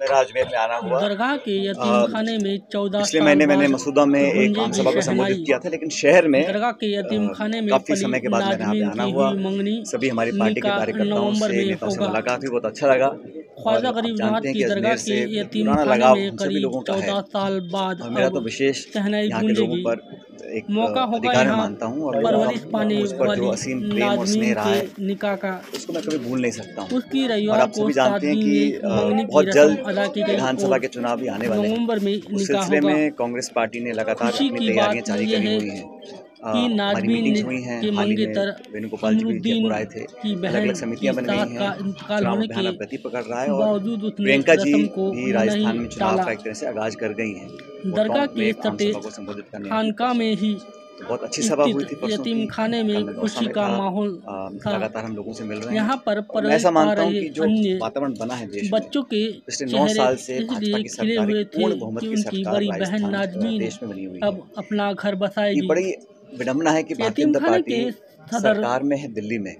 मेरा अजमेर में आना हुआ। दरगाह के यतीम खाने में 14 पिछले साल महीने मैंने बाद मसूदा में एक आम सभा को संबोधित किया था, लेकिन शहर में दरगाह के यतीम खाने में काफ़ी समय के बाद मेरे यहाँ पे आना हुआ। सभी हमारी पार्टी के कार्यकर्ताओं से, नेताओं से मुलाकात हुई, बहुत अच्छा लगा। ख्वाजा गरीब नवाज की दरगाह के यतीम खाने में करीब 14 साल बाद मेरा तो विशेष यहाँ के लोगों पर एक मौका होगा अधिकार मैं यहाँ मानता हूँ और परवरिश पाने उस पर जो वाली असीम प्रेम और नाज़मीन स्नेह रहा के है निकाह का उसको मैं कभी भूल नहीं सकता हूँ। उसकी और रविवार आप को सभी जानते हैं कि मंगनी की बहुत जल्द रस्म अदा की गई विधानसभा और के चुनाव भी आने वाले हैं। नवंबर में उस निकाह सिलसिले होगा। में कांग्रेस पार्टी ने लगातार खुशी अपनी की तैयारियां बात जारी यह करी है हुई हैं। कि हमारी नाज़मीन मीटिंग्स हुई हैं, के हाल ही में मंगेतर वेणुगोपाल जी भी जयपुर आए थे। की अलग बहन अलग समितियां की बन गई सास का हैं, इंतकाल चुनाव होने अभियान के अब गति पकड़ रहा है और बावजूद उसने प्रियंका जी रस्म को भी राजस्थान में नहीं चुनाव टाला। का एक तरह से आगाज कर गई हैं। दरगाह में के एक आम सटे सभा को संबोधित करने आई खानका में ही तो बहुत अच्छी सभा हुई थी स्थित परसों यतीम की। खाने में कल मैं दौसा खुशी में का था। माहौल था। लगातार हम लोगों से मिल रहे हैं यहाँ पर और मैं ऐसा परवरिश पा मानता हूँ रहे कि जो अन्य वातावरण बना है देश में बच्चों के पिछले 9 चेहरे साल से भाजपा इसलिए की खिले सरकार हुए एक थे पूर्ण बहुमत कि की उनकी सरकार बड़ी बहन राजस्थान नाज़मीन देश में बनी हुई है। अब अपना घर ये बसाएगी। बड़ी विडम्बना है कि भारतीय यतीम जनता खाने पार्टी के सदर सरकार में है दिल्ली में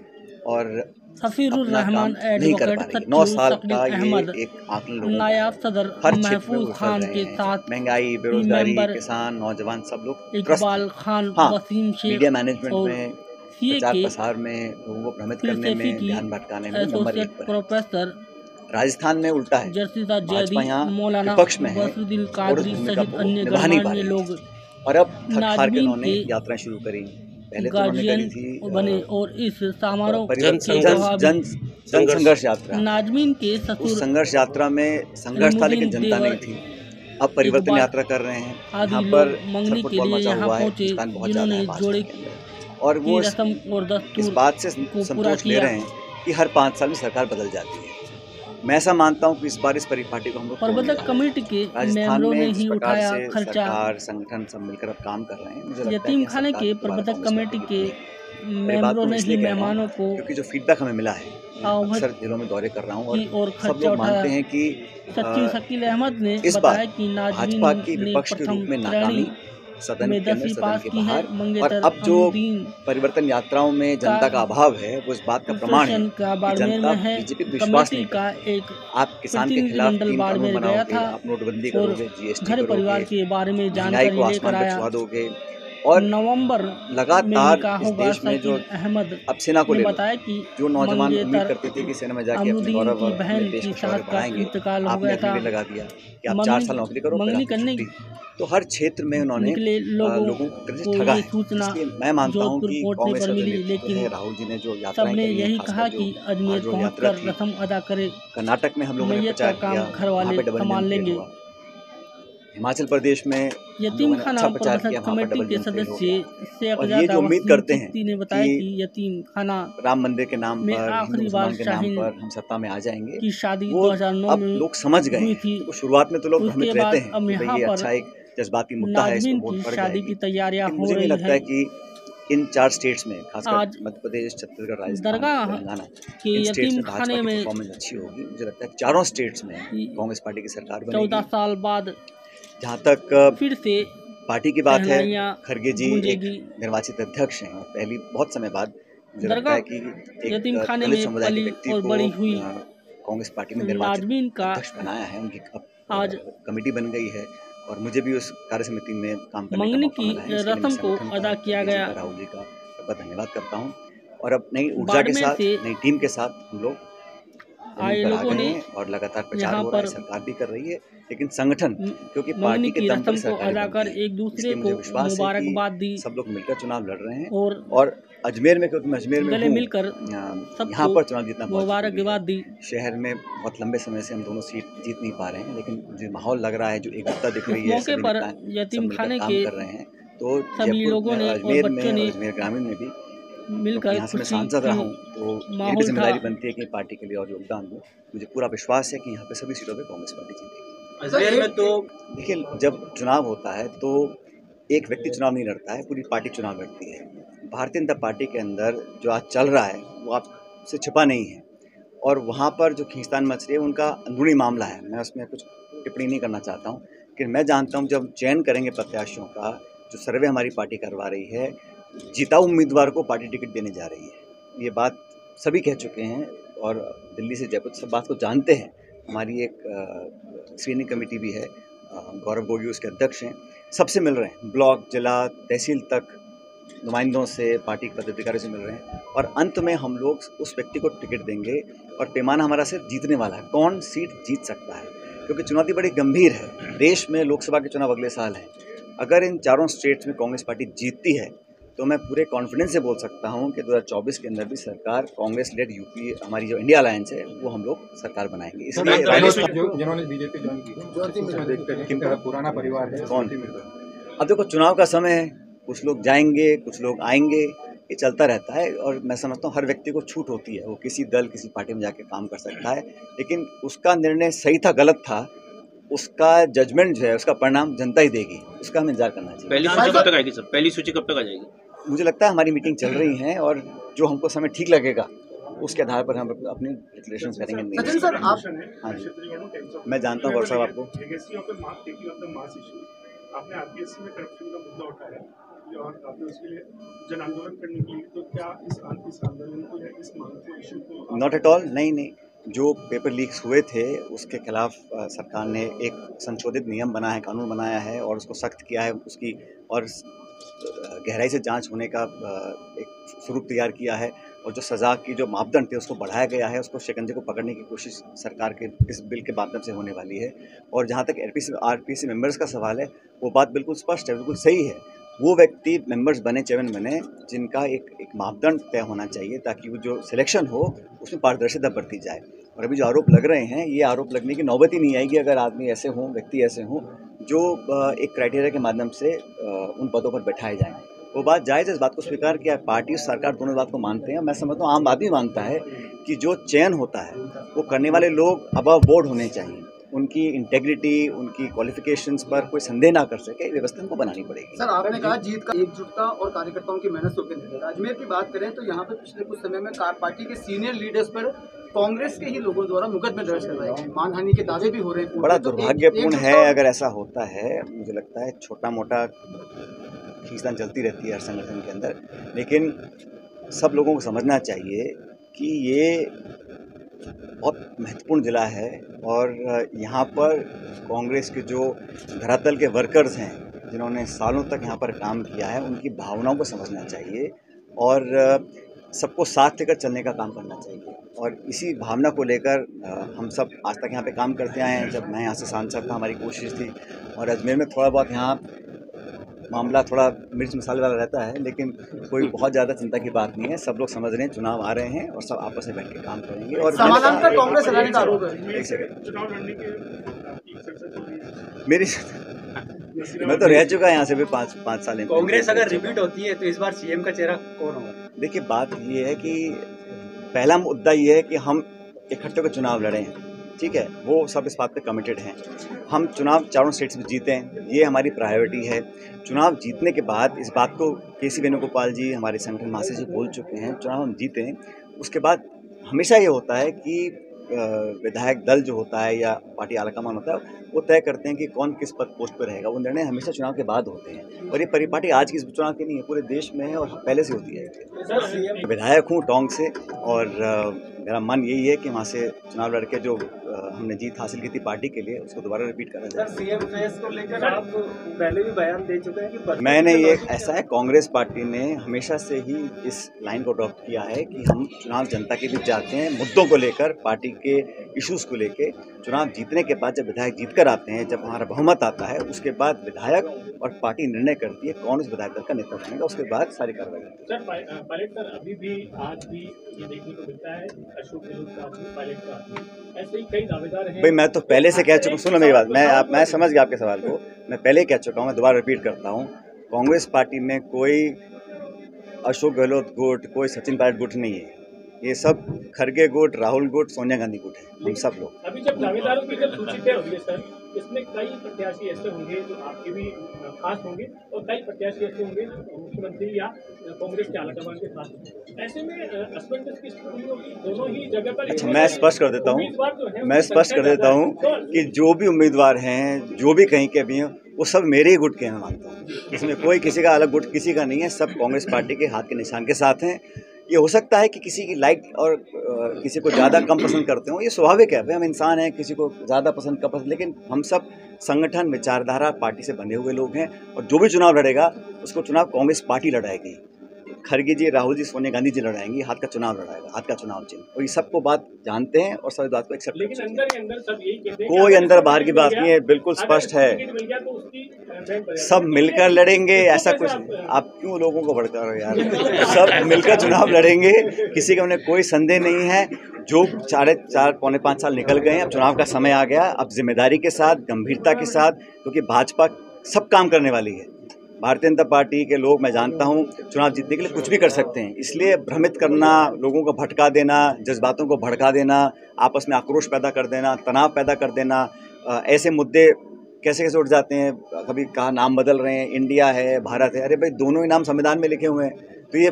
और सफीरुर अपना काम रहमान नहीं कर पा एडवोकेट रही है। 9 सच्चू साल शकील का ये अहमद एक आकलन लोगों का नायाब है। सदर हर क्षेत्र में महफूज वो उछल खान रहे के हैं। साथ महंगाई, टीम बेरोजगारी, मेंबर किसान, नौजवान सब लोग त्रस्त इकबाल हैं। खान हाँ, वसीम शेख मीडिया मैनेजमेंट और में, सीए प्रचार के प्रसार में, लोगों को भ्रमित करने फिलसफी में, की ध्यान भटकाने में नंबर 1 एसोसिएट पर है। प्रोफेसर राजस्थान में उल्टा है। जर्सीदा भाजपा जैदी यहाँ मौलाना विपक्ष में है बसरुद्दीन और उस कादरी भूमिका सहित को अन्य निभा नहीं पा गणमान्य रही लोग है। और अब थक हार के नाज़मीन उन्होंने के यात्रा शुरू करी। पहले तो उन्होंने करी गार्जियन थी बने और इस समारोह के जन संघर्ष यात्रा। नाज़मीन के उस ससुर संघर्ष यात्रा में संघर्ष था लेकिन जनता नहीं थी। अब परिवर्तन यात्रा कर रहे हैं। आदि यहाँ लोग पर मंगनी के फुटबॉल लिए मचा यहाँ हुआ है, पहुंचे, हिंदुस्तान बहुत ज़्यादा जिन्होंने है भाजपा जोड़े के अंदर और वो की रस्म और इस दस्तूर बात से को पूरा संतोष ले किया। रहे हैं कि हर 5 साल में सरकार बदल जाती है। मैं ऐसा मानता हूँ कि इस बार इस परिपाटी को हम लोग प्रबंधक कमेटी के राजस्थान मेंबरों में ने जिस ही प्रकार उठाया से खर्चा। सरकार संगठन सब मिलकर अब काम कर रहे हैं, मुझे लगता है यतीम कि खाने सरकार के दोबारा प्रबंधक कांग्रेस कमेटी पार्टी के की बनेगी। मेंबरों बात ने इसलिए ही कह रहा मेहमानों हूँ को क्योंकि जो फीडबैक हमें मिला है, अक्सर जिलों में दौरे कर रहा हूँ की और और सब खर्चा लोग उठाया। मानते हैं कि सचिव शकील अहमद ने इस बताया बार कि नाज़मीन भाजपा की ने विपक्ष के रूप प्रथम में नाकामी सदन में के अंदर 10वीं सदन पास के की है। बाहर और मंगेतर अब जो अमुद्दीन परिवर्तन यात्राओं में जनता का अभाव है वो इस बात का प्रमाण है का कि बाड़मेर जनता में है। बीजेपी पे विश्वास नहीं कमेटी का करती। एक आप किसान के खिलाफ प्रतिनिधिमंडल 3 कानून बाड़मेर गया बनाओगे, था आप नोटबंदी और करोगे, जीएसटी घर परिवार करोगे, के बारे में महंगाई को जानकारी आसमान लेकर पर आया। छुआ दोगे और नवंबर में लगातार निकाह इस होगा। देश में जो शकील अहमद अब सेना को ने ले लो, बताया कि जो नौजवान उम्मीद मंगेतर करते थे कि सेना में जाके अपने अमुद्दीन गौरव की और अपने बहन देश की का शौर्य सास का बढ़ाएंगे, इंतकाल हो आपने गया अपने था। लिए लगा दिया कि आप 4 साल नौकरी करो फिर मंगनी आपकी करने छुट्टी। तो हर क्षेत्र में उन्होंने निकले लोगों लोगों को को ठगा ये है। सूचना इसलिए मैं मानता हूँ जोधपुर कि पहुंचने कांग्रेस पर का जो मिली, नेतृत्व है, लेकिन राहुल जी ने जो यात्राएं सबने करी हैं, यही खासकर कहा जो कि अजमेर जो यात्रा पहुंचकर थी रस्म अदा करे, कर्नाटक में हम लोगों ने मैयत का प्रचार काम किया, घर वहाँ वाले पे डबल संभाल इंजन ट्रेन लेंगे। हुआ। हिमाचल प्रदेश में हम यतीम लोगों ने खाना अच्छा प्रचार किया, प्रबंधक वहाँ पर कमेटी डबल के इंजन ट्रेन हो सदस्य गया। शेख और ये ज़ादा जो उम्मीद वसीम करते हैं चिश्ती ने बताया कि कि यतीम खाना राम मंदिर के नाम में पर, हिंदू आखिरी बार मुसलमान के नाम शाहीन पर हम सत्ता में आ जाएंगे, की शादी वो 2009 अब में लोग समझ गए हुई हैं। थी। तो शुरुआत में तो लोग भ्रमित उसके रहते बाद हैं अब कि भाई यहाँ ये पर अच्छा एक जज्बाती मुद्दा है, नाज़मीन इसको वोट की बढ़ शादी जाएगी। की तैयारियां लेकिन हो मुझे नहीं रही लगता है कि इन 4 स्टेट्स में, खासकर आज मध्य प्रदेश, छत्तीसगढ़, राजस्थान, दरगाह तेलंगाना, के इन स्टेट्स यतीम में भाजपा खाने की में परफॉर्मेंस अच्छी होगी। मुझे लगता है चारों स्टेट्स में कांग्रेस पार्टी की सरकार 14 बनेगी। साल बाद जहाँ तक फिर से पार्टी की बात है, शहनाइयाँ खरगे जी एक गूंजेगी। निर्वाचित अध्यक्ष हैं और पहली बहुत समय बाद मुझे लगता दरगाह है कि एक यतीम खाने दलित में समुदाय के पली व्यक्ति और को बड़ी हुई कांग्रेस पार्टी में निर्वाचित नाज़मीन का अध्यक्ष बनाया है। उनकी अब आज कमेटी बन गई है और मुझे भी उस कार्य समिति में काम करने का मंगनी मौका की मिला है। इसके लिए मैं रस्म को संगठन का, अदा किया खरगे जी गया। का, राहुल जी का धन्यवाद करता हूँ। और अब नई ऊर्जा के बाड़मेर साथ, से नई टीम के साथ हम लोग आए पर आ लोगों गए ने हैं और लगातार प्रचार यहाँ हो रहा है, पर सरकार भी कर रही है। लेकिन संगठन, क्योंकि मंगनी पार्टी के की दम पर रस्म को सरकारें अदा कर बनती हैं, एक दूसरे इसलिए मुझे को विश्वास है कि मुबारकबाद दी सब लोग मिलकर चुनाव लड़ रहे हैं। और अजमेर में, क्योंकि मैं अजमेर में गले हूँ, मिलकर यहाँ सबको पर चुनाव जीतना बहुत जरूरी मुबारकबाद दी। है। शहर में बहुत लंबे समय से हम दोनों सीट जीत नहीं पा रहे हैं, लेकिन जो माहौल लग रहा है, जो एकता दिख रही है, इस मौके सभी पर नेता सब यतीम मिलकर खाने काम के कर रहे हैं। तो सभी जयपुर लोगों में, ने और अजमेर में बच्चों और ने अजमेर ग्रामीण में भी, मिलकर क्योंकि यहाँ से मैं खुशी सांसद रहा की हूँ, तो मेरी भी माहौल था। जिम्मेदारी बनती है कि पार्टी के लिए और योगदान दूँ। मुझे पूरा विश्वास है कि यहाँ पे सभी सीटों पे कांग्रेस पार्टी जीतेगी। अजमेर में तो देखिए, जब चुनाव होता है तो एक व्यक्ति चुनाव नहीं लड़ता है, पूरी पार्टी चुनाव लड़ती है। भारतीय जनता पार्टी के अंदर जो आज चल रहा है वो आपसे छिपा नहीं है और वहाँ पर जो खींचतान मच रही है उनका अंदरूनी मामला है। मैं उसमें कुछ टिप्पणी नहीं करना चाहता हूँ, लेकिन मैं जानता हूँ जब चयन करेंगे प्रत्याशियों का, जो सर्वे हमारी पार्टी करवा रही है, जिताऊ उम्मीदवार को पार्टी टिकट देने जा रही है। ये बात सभी कह चुके हैं और दिल्ली से जयपुर सब बात को जानते हैं। हमारी एक स्क्रीनिंग कमेटी भी है, गौरव गोगी उसके अध्यक्ष हैं, सबसे मिल रहे हैं, ब्लॉक, जिला, तहसील तक नुमाइंदों से, पार्टी के पदाधिकारियों से मिल रहे हैं और अंत में हम लोग उस व्यक्ति को टिकट देंगे और पैमाना हमारा सिर्फ जीतने वाला है, कौन सीट जीत सकता है, क्योंकि चुनौती बड़ी गंभीर है। देश में लोकसभा के चुनाव अगले साल हैं। अगर इन चारों स्टेट्स में कांग्रेस पार्टी जीतती है तो मैं पूरे कॉन्फिडेंस से बोल सकता हूं कि 2024 के अंदर भी सरकार कांग्रेस लेड यूपी, हमारी जो इंडिया अलायंस है, वो हम लोग सरकार बनाएंगे। इसलिए जिन्होंने बीजेपी ज्वाइन की, पुराना परिवार है, कौन? अब देखो, चुनाव का समय है, कुछ लोग जाएंगे, कुछ लोग आएंगे, ये चलता रहता है और मैं समझता हूँ हर व्यक्ति को छूट होती है, वो किसी दल, किसी पार्टी में जाके काम कर सकता है, लेकिन उसका निर्णय सही था, गलत था, उसका जजमेंट जो है, उसका परिणाम जनता ही देगी, उसका हमें इंतजार करना चाहिए। पहली सूची कब तक आएगी सर? पहली सूची कब तक आ जाएगी? मुझे लगता है हमारी मीटिंग चल रही है और जो हमको समय ठीक लगेगा उसके आधार पर हम अपनी डिक्लेरेशन करेंगे। सचिन सर, आप हाँ जी, मैं जानता हूँ साहब आपको। आपने आरपीएससी में करप्शन का मुद्दा उठाया और आपने उसके लिए जन आंदोलन करने के लिए, तो क्या इस आंदोलन को या इस मांग को, इशू को? नॉट एट ऑल, नहीं। जो पेपर लीक्स हुए थे उसके खिलाफ सरकार ने एक संशोधित नियम बनाया है, कानून बनाया है और उसको सख्त किया है, उसकी और गहराई से जांच होने का एक स्वरूप तैयार किया है और जो सज़ा की जो मापदंड थे उसको बढ़ाया गया है, उसको शिकंजे को पकड़ने की कोशिश सरकार के इस बिल के माध्यम से होने वाली है। और जहाँ तक आरपीसी मेंबर्स का सवाल है, वो बात बिल्कुल स्पष्ट है, बिल्कुल सही है। वो व्यक्ति मेंबर्स बने, चेयरमैन बने, जिनका एक मापदंड तय होना चाहिए ताकि वो जो सिलेक्शन हो उसमें पारदर्शिता बरती जाए। और अभी जो आरोप लग रहे हैं, ये आरोप लगने की नौबत ही नहीं आएगी अगर आदमी ऐसे हों, व्यक्ति ऐसे हों जो एक क्राइटेरिया के माध्यम से उन पदों पर बैठाए जाएँ। वो बात जायज़ है, इस बात को स्वीकार किया। पार्टी और सरकार दोनों बात को मानते हैं। मैं समझता हूँ आम आदमी मानता है कि जो चयन होता है वो करने वाले लोग अबव बोर्ड होने चाहिए, उनकी इंटेग्रिटी, उनकी क्वालिफिकेशंस पर कोई संदेह ना कर सके, व्यवस्था को बनानी पड़ेगी। सर, आपने कहा जीत का एकजुटता और कार्यकर्ताओं की मेहनत से निर्भर। अजमेर की बात करें तो यहाँ पे पिछले कुछ समय में पार्टी के सीनियर लीडर्स पर कांग्रेस के ही लोगों द्वारा मुकदमे दर्ज करवाए गए, मानहानि के दावे भी हो रहे हैं। बड़ा दुर्भाग्यपूर्ण है अगर ऐसा होता है। मुझे लगता है छोटा मोटा खींचतान चलती रहती है हर संगठन के अंदर, लेकिन सब लोगों को समझना चाहिए कि ये बहुत महत्वपूर्ण जिला है और यहाँ पर कांग्रेस के जो धरातल के वर्कर्स हैं, जिन्होंने सालों तक यहाँ पर काम किया है, उनकी भावनाओं को समझना चाहिए और सबको साथ लेकर चलने का काम करना चाहिए। और इसी भावना को लेकर हम सब आज तक यहाँ पे काम करते आए हैं। जब मैं यहाँ से सांसद था, हमारी कोशिश थी, और अजमेर में थोड़ा बहुत यहाँ मामला थोड़ा मिर्च मसाले वाला रहता है, लेकिन कोई बहुत ज़्यादा चिंता की बात नहीं है। सब लोग समझ रहे हैं चुनाव आ रहे हैं और सब आपस में बैठ के काम करेंगे। और समानांतर कांग्रेस चलाने का आरोप है। एक सेकंड, चुनाव लड़ने के मेरी मैं तो रह चुका है यहाँ से भी पाँच साल। कांग्रेस अगर रिपीट होती है तो इस बार सीएम का चेहरा कौन होगा? देखिए, बात ये है कि पहला मुद्दा ये है कि हम इकट्ठे होकर चुनाव लड़ें, ठीक है, वो सब इस बात पे कमिटेड हैं। हम चुनाव चारों स्टेट्स में जीते हैं, ये हमारी प्रायोरिटी है। चुनाव जीतने के बाद इस बात को केसी वेणुगोपाल जी, हमारे संगठन महासचिव जी बोल चुके हैं, चुनाव हम जीते हैं, उसके बाद हमेशा ये होता है कि विधायक दल जो होता है या पार्टी आलाकमान होता है, वो तय करते हैं कि कौन किस पद पोस्ट पर रहेगा। वो निर्णय हमेशा चुनाव के बाद होते हैं और ये परिपाटी आज की चुनाव की नहीं है, पूरे देश में है और पहले से होती है। विधायक हूँ टोंक से और मेरा मन यही है कि वहाँ से चुनाव लड़के जो हमने जीत हासिल की थी पार्टी के लिए, उसको दोबारा रिपीट करा जाए। सीएम फेस को लेकर आप पहले भी बयान दे चुके हैं कि मैंने ये ऐसा है, कांग्रेस पार्टी ने हमेशा से ही इस लाइन को अडॉप्ट किया है कि हम चुनाव जनता के बीच जाते हैं, मुद्दों को लेकर, पार्टी के इश्यूज़ को लेकर। चुनाव जीतने के बाद जब विधायक जीत कर आते हैं, जब हमारा बहुमत आता है, उसके बाद विधायक और पार्टी निर्णय करती है कौन इस विधायक दल का नेता बनेगा, उसके बाद सारी कार्रवाई होती है। सर, पायलट सर, अभी भी आज भी ये देखने को मिलता है अशोक गहलोत का आदमी, पायलट का आदमी, ऐसे ही कई दावेदार हैं। भाई, मैं तो पहले से कह चुका हूँ, सुनो मेरी बात, मैं समझ गया आपके सवाल को, मैं पहले ही कह चुका हूँ, मैं दोबारा रिपीट करता हूँ। कांग्रेस पार्टी में कोई अशोक गहलोत गुट, कोई सचिन पायलट गुट नहीं है। ये सब खरगे गुट, राहुल गुट, सोनिया गांधी गुट है, हम सब लोग। अभी जब दावेदारों की जब सूची तय होगी सर, इसमें कई प्रत्याशी ऐसे होंगे जो आपके भी खास होंगे और कई प्रत्याशी ऐसे होंगे मुख्यमंत्री या कांग्रेस के आलाकमान के खास होंगे। ऐसे में असमंजस की स्थिति होगी दोनों ही जगह पर। अच्छा, मैं स्पष्ट कर देता हूँ कि जो भी उम्मीदवार हैं, जो भी कहीं के भी हैं, वो सब मेरे ही गुट के हैं, मैं मानता हूँ। इसमें कोई किसी का अलग गुट किसी का नहीं है, सब कांग्रेस पार्टी के हाथ के निशान के साथ हैं। ये हो सकता है कि किसी की लाइक और किसी को ज़्यादा कम पसंद करते हो, ये स्वाभाविक है, भाई हम इंसान हैं, किसी को ज़्यादा पसंद कम पसंद, लेकिन हम सब संगठन, विचारधारा, पार्टी से बने हुए लोग हैं और जो भी चुनाव लड़ेगा उसको चुनाव कांग्रेस पार्टी लड़ाएगी। खड़गे जी, राहुल जी, सोनिया गांधी जी लड़ाएंगी, हाथ का चुनाव लड़ाएगा, हाथ का चुनाव चिन्ह, और ये सबको बात जानते हैं और सभी बात को एक्सेप्ट करते हैं। कोई अंदर बाहर की बात नहीं है, बिल्कुल स्पष्ट है, सब मिलकर लड़ेंगे, ऐसा कुछ नहीं। आप क्यों लोगों को भड़का रहे हो यार? सब मिलकर चुनाव लड़ेंगे, किसी का उन्हें कोई संदेह नहीं है। जो 4.5 पौने 5 साल निकल गए हैं, अब चुनाव का समय आ गया, अब जिम्मेदारी के साथ, गंभीरता के साथ, क्योंकि भाजपा सब काम करने वाली है। भारतीय जनता पार्टी के लोग, मैं जानता हूं, चुनाव जीतने के लिए कुछ भी कर सकते हैं, इसलिए भ्रमित करना, लोगों को भटका देना, जज्बातों को भड़का देना, आपस में आक्रोश पैदा कर देना, तनाव पैदा कर देना, ऐसे मुद्दे कैसे कैसे उठ जाते हैं। कभी कहा नाम बदल रहे हैं, इंडिया है, भारत है, अरे भाई दोनों ही नाम संविधान में लिखे हुए हैं। तो ये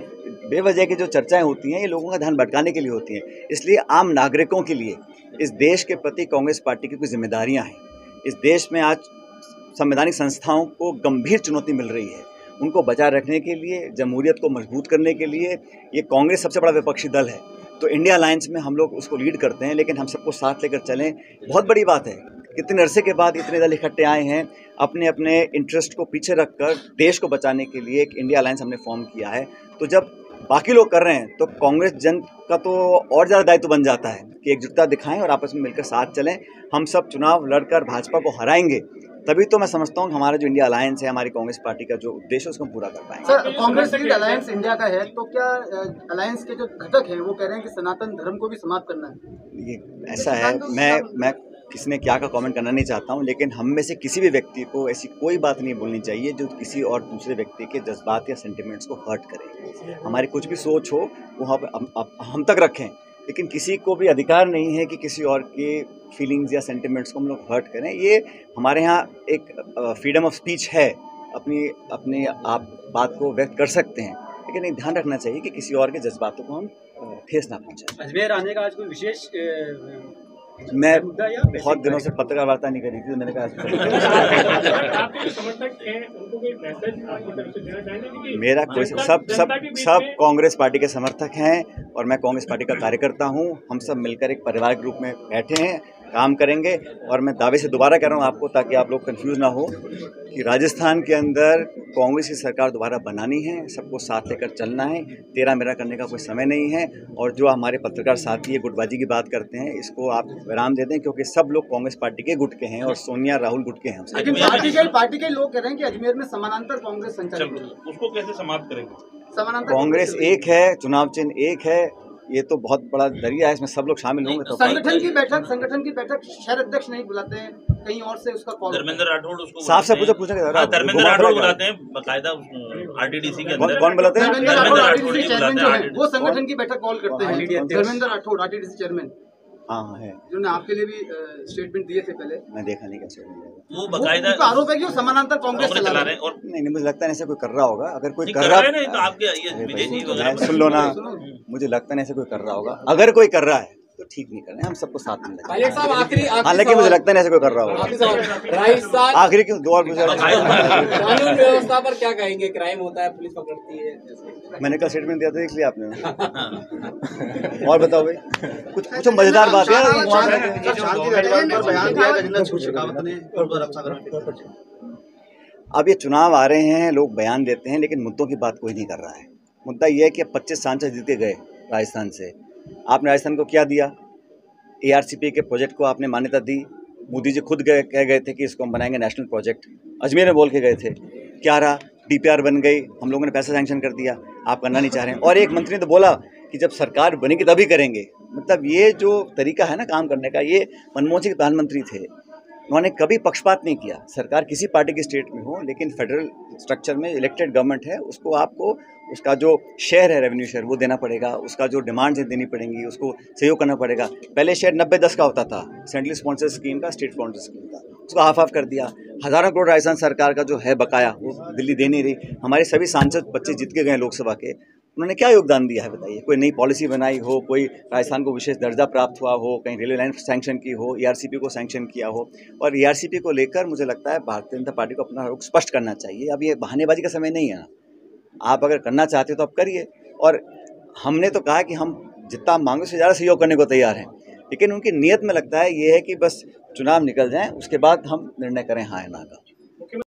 बेवजह की जो चर्चाएं होती हैं, ये लोगों का ध्यान भटकाने के लिए होती हैं। इसलिए आम नागरिकों के लिए इस देश के प्रति कांग्रेस पार्टी की कुछ जिम्मेदारियाँ हैं। इस देश में आज संवैधानिक संस्थाओं को गंभीर चुनौती मिल रही है, उनको बचाए रखने के लिए, जमहूरियत को मजबूत करने के लिए ये कांग्रेस सबसे बड़ा विपक्षी दल है। तो इंडिया अलायंस में हम लोग उसको लीड करते हैं, लेकिन हम सबको साथ लेकर चलें, बहुत बड़ी बात है। कितने अरसे के बाद इतने दल इकट्ठे आए हैं, अपने अपने इंटरेस्ट को पीछे रखकर देश को बचाने के लिए एक इंडिया अलायंस हमने फॉर्म किया है। तो जब बाकी लोग कर रहे हैं तो कांग्रेस जन का तो और ज़्यादा दायित्व बन जाता है कि एकजुटता दिखाएं और आपस में मिलकर साथ चलें। हम सब चुनाव लड़कर भाजपा को हराएंगे, तभी तो मैं समझता हूँ हमारा जो इंडिया अलायंस है, हमारी कांग्रेस पार्टी का जो उद्देश्य है, उसको हम पूरा कर पाएंगे। सर, कांग्रेस की अलायंस इंडिया का है, तो क्या अलायंस के जो घटक हैं वो कह रहे हैं कि सनातन धर्म को भी समाप्त करना है? ये ऐसा है, मैं किसी ने क्या का कमेंट करना नहीं चाहता हूँ, लेकिन हम में से किसी भी व्यक्ति को ऐसी कोई बात नहीं बोलनी चाहिए जो किसी और दूसरे व्यक्ति के जज्बात या सेंटिमेंट्स को हर्ट करे। हमारी कुछ भी सोच हो वो हम तक रखें, लेकिन किसी को भी अधिकार नहीं है कि किसी और के फीलिंग्स या सेंटिमेंट्स को हम लोग हर्ट करें। ये हमारे यहाँ एक फ्रीडम ऑफ स्पीच है, अपनी आप बात को व्यक्त कर सकते हैं, लेकिन एक ध्यान रखना चाहिए कि किसी और के जज्बातों को हम ठेस ना पहुँचाएं। अजमेर आने का आज कोई विशेष मैं बहुत दिनों से पत्रकार वार्ता नहीं करी थी, तो मैंने कहा मेरा कोई सब कांग्रेस पार्टी के समर्थक हैं और मैं कांग्रेस पार्टी का कार्यकर्ता हूं। हम सब मिलकर एक परिवार के रूप में बैठे हैं, काम करेंगे। और मैं दावे से दोबारा कह रहा हूं आपको, ताकि आप लोग कंफ्यूज ना हो, कि राजस्थान के अंदर कांग्रेस की सरकार दोबारा बनानी है, सबको साथ लेकर चलना है, तेरा मेरा करने का कोई समय नहीं है। और जो हमारे पत्रकार साथी है गुटबाजी की बात करते हैं, इसको आप विराम दे दें, क्योंकि सब लोग कांग्रेस पार्टी के गुट के हैं और सोनिया राहुल गुट के हैं। पार्टी के लोग कह रहे हैं कि अजमेर में समानांतर कांग्रेस संचालित, उसको कैसे समाप्त करेंगे? कांग्रेस एक है, चुनाव चिन्ह एक है, ये तो बहुत बड़ा दरिया है, इसमें सब लोग शामिल होंगे। तो संगठन की बैठक शहर अध्यक्ष नहीं बुलाते हैं, कहीं और से उसका कॉल। धर्मेंद्र राठौड़ उसको साफ से पूछा धर्मेंद्र राठौड़ बुलाते हैं बकायदा आरटीडीसी के अंदर। कौन बुलाते हैं? धर्मेंद्र राठौड़ चेयरमैन जो है वो संगठन की बैठक कॉल करते हैं। धर्मेंद्र राठौड़ आरटीडीसी चेयरमैन, हाँ है, जिन्होंने आपके लिए भी स्टेटमेंट दिए थे पहले। मैं देखा नहीं कैसे वो बकायदा आरोप है कि वो समानांतर कांग्रेस चला रहे हैं। और नहीं, मुझे लगता है ऐसे कोई कर रहा होगा। अगर कोई कर रहा है तो आपके सुन लो ना, मुझे लगता है ऐसे कोई कर रहा होगा। अगर कोई कर रहा है तो ठीक नहीं कर रहे हैं, हम सबको साथ में आखिरी हालांकि मुझे लगता है ऐसे कोई कर रहा होगा। आखिरी क्यों दो और कानून व्यवस्था पर क्या कहेंगे? क्राइम होता है, पुलिस पकड़ती है, मैंने कल स्टेटमेंट दिया था, देख लिया आपने। और बताओ भाई, कुछ मजेदार बात है। अब ये चुनाव आ रहे हैं, लोग बयान देते हैं, लेकिन मुद्दों की बात कोई नहीं कर रहा है। मुद्दा ये है कि 25 सांसद जीत के गए राजस्थान से। आपने राजस्थान को क्या दिया? ARCP के प्रोजेक्ट को आपने मान्यता दी। मोदी जी खुद कह गए थे कि इसको हम बनाएंगे नेशनल प्रोजेक्ट, अजमेर में बोल के गए थे। क्या रहा? DPR बन गई, हम लोगों ने पैसा सैंक्शन कर दिया, आप करना नहीं चाह रहे हैं। और एक मंत्री ने तो बोला कि जब सरकार बनेगी तभी करेंगे। मतलब ये जो तरीका है ना काम करने का, ये मनमोहन सिंह प्रधानमंत्री थे, उन्होंने कभी पक्षपात नहीं किया। सरकार किसी पार्टी की स्टेट में हो, लेकिन फेडरल स्ट्रक्चर में इलेक्टेड गवर्नमेंट है, उसको आपको उसका जो शेयर है, रेवेन्यू शेयर, वो देना पड़ेगा। उसका जो डिमांड्स है देनी पड़ेंगी, उसको सहयोग करना पड़ेगा। पहले शेयर 90-10 का होता था, सेंट्रल स्पॉन्सर स्कीम का, स्टेट स्पॉन्सर स्कीम का, उसको हाफ कर दिया। हज़ारों करोड़ राजस्थान सरकार का जो है बकाया, वो दिल्ली दे नहीं रही। हमारे सभी सांसद बच्चे जीत के गए लोकसभा के, उन्होंने क्या योगदान दिया है बताइए? कोई नई पॉलिसी बनाई हो, कोई राजस्थान को विशेष दर्जा प्राप्त हुआ हो, कहीं रेलवे लाइन सैंक्शन की हो, ARCP को सैंक्शन किया हो। और ARCP को लेकर मुझे लगता है भारतीय जनता पार्टी को अपना रुख स्पष्ट करना चाहिए। अब ये बहानेबाजी का समय नहीं है। आप अगर करना चाहते हो तो आप करिए। और हमने तो कहा कि हम जितना मांगे उससे ज़्यादा सहयोग करने को तैयार हैं, लेकिन उनकी नीयत में लगता है ये है कि बस चुनाव निकल जाएं, उसके बाद हम निर्णय करें हाँ या ना का।